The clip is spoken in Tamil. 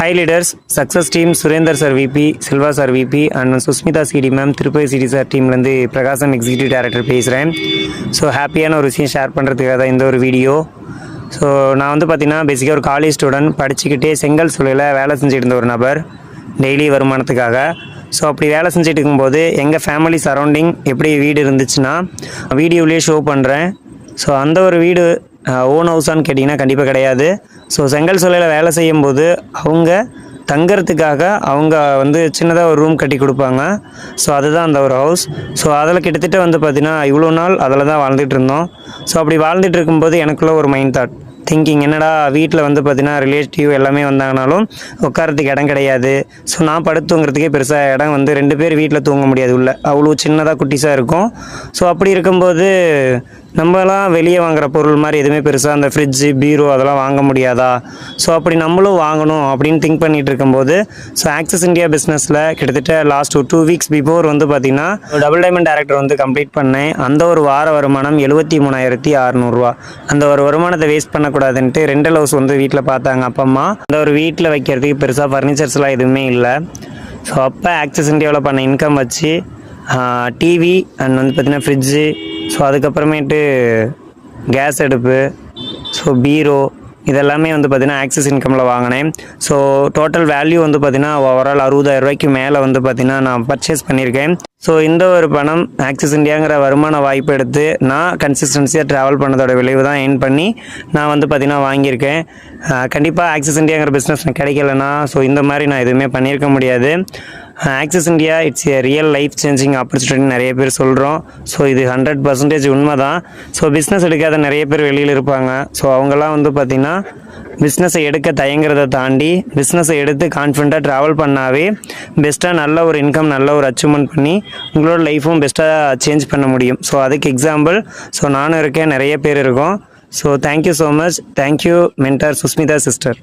Hi leaders, success team Surender sir VP, Silva sir VP and Susmita CD ma'am, Tirupati CD sir டீம்லேருந்து பிரகாசம் எக்ஸிக்யூட்டிவ் டைரக்டர் பேசுகிறேன். ஸோ ஹாப்பியான ஒரு விஷயம் ஷேர் பண்ணுறதுக்காக தான் இந்த ஒரு வீடியோ. ஸோ நான் வந்து பார்த்திங்கன்னா பேசிக்காக ஒரு காலேஜ் ஸ்டூடெண்ட், படிச்சுக்கிட்டே செங்கல் சூளையில் வேலை செஞ்சுட்டு இருந்த ஒரு நபர் டெய்லி வருமானத்துக்காக. ஸோ அப்படி வேலை செஞ்சுட்டு இருக்கும்போது எங்கள் ஃபேமிலி சரௌண்டிங் எப்படி வீடு இருந்துச்சுன்னா வீடியோவிலேயே ஷோ பண்ணுறேன். ஸோ அந்த ஒரு வீடு ஓன் ஹவுஸான்னு கேட்டிங்கன்னா கண்டிப்பாக கிடையாது. ஸோ செங்கல் சூளையில் வேலை செய்யும்போது அவங்க தங்கிறதுக்காக அவங்க வந்து சின்னதாக ஒரு ரூம் கட்டி கொடுப்பாங்க. ஸோ அதுதான் அந்த ஒரு ஹவுஸ். ஸோ அதில் கிட்டத்தட்ட வந்து பார்த்திங்கன்னா இவ்வளோ நாள் அதில் தான் வாழ்ந்துட்டு இருந்தோம். ஸோ அப்படி வாழ்ந்துட்டு இருக்கும்போது எனக்குள்ள ஒரு மைண்ட் தாட் திங்கிங், என்னடா வீட்டில் வந்து பார்த்திங்கன்னா ரிலேட்டிவ் எல்லாமே வந்தாங்கனாலும் உட்காரத்துக்கு இடம் கிடையாது. ஸோ நான் படுத்து தூங்குறதுக்கே பெருசாக இடம் வந்து 2 பேர் வீட்டில் தூங்க முடியாது, உள்ள அவ்வளோ சின்னதாக குட்டிஸாக இருக்கும். ஸோ அப்படி இருக்கும்போது நம்மலாம் வெளியே வாங்குகிற பொருள் மாதிரி எதுவுமே பெருசாக அந்த ஃப்ரிட்ஜு பீரோ அதெல்லாம் வாங்க முடியாதா? ஸோ அப்படி நம்மளும் வாங்கணும் அப்படின்னு திங்க் பண்ணிகிட்டு இருக்கும்போது ஸோ ஆக்சிஸ் இந்தியா பிஸ்னஸில் கிட்டத்தட்ட லாஸ்ட் ஒரு 2 வீக்ஸ் பிஃபோர் வந்து பார்த்திங்கன்னா டபுள் டைமண்ட் டைரக்டர் வந்து கம்ப்ளீட் பண்ணேன். அந்த ஒரு வார வருமானம் 73,600 அந்த ஒரு வருமானத்தை வேஸ்ட் பண்ணக்கூடாதுன்ட்டு ரெண்டல் ஹவுஸ் வந்து வீட்டில் பார்த்தாங்க அப்பா அம்மா. அந்த ஒரு வீட்டில் வைக்கிறதுக்கு பெருசாக ஃபர்னிச்சர்ஸ்லாம் எதுவுமே இல்லை. ஸோ அப்போ ஆக்சிஸ் இந்தியாவில் பண்ண இன்கம் வச்சு டிவி அண்ட் வந்து பார்த்திங்கன்னா ஃப்ரிட்ஜு, ஸோ அதுக்கப்புறமேட்டு கேஸ் அடுப்பு, ஸோ பீரோ இதெல்லாமே வந்து பார்த்திங்கன்னா ஆக்சிஸ் இன்கமில் வாங்கினேன். ஸோ டோட்டல் வேல்யூ வந்து பார்த்திங்கன்னா ஓவரால் 60,000 ரூபாய்க்கு மேலே வந்து பார்த்திங்கன்னா நான் பர்ச்சேஸ் பண்ணியிருக்கேன். ஸோ இந்த ஒரு பணம் ஆக்சிஸ் இந்தியாங்கிற வருமான வாய்ப்பு எடுத்து நான் கன்சிஸ்டன்சியாக ட்ராவல் பண்ணதோட விளைவு தான் எயின் பண்ணி நான் வந்து பார்த்திங்கன்னா வாங்கியிருக்கேன். கண்டிப்பாக ஆக்சிஸ் இந்தியாங்கிற பிஸ்னஸ் கிடைக்கலன்னா ஸோ இந்த மாதிரி நான் எதுவுமே பண்ணியிருக்க முடியாது. Axis India it's A real life changing opportunity நிறைய பேர் சொல்கிறோம். ஸோ இது 100% உண்மை தான். ஸோ பிஸ்னஸ் எடுக்காத நிறைய பேர் வெளியில் இருப்பாங்க. ஸோ அவங்கெல்லாம் வந்து பார்த்திங்கன்னா பிஸ்னஸை எடுக்க தயங்குறதை தாண்டி பிஸ்னஸை எடுத்து கான்ஃபிடண்ட்டாக ட்ராவல் பண்ணாவே பெஸ்ட்டாக நல்ல ஒரு இன்கம் நல்ல ஒரு அச்சீவ்மெண்ட் பண்ணி உங்களோட லைஃப்பும் பெஸ்ட்டாக சேஞ்ச் பண்ண முடியும். ஸோ அதுக்கு எக்ஸாம்பிள் ஸோ நானும் இருக்கேன், நிறைய பேர் இருக்கோம். So thank you so much. Thank you mentor Sushmita sister.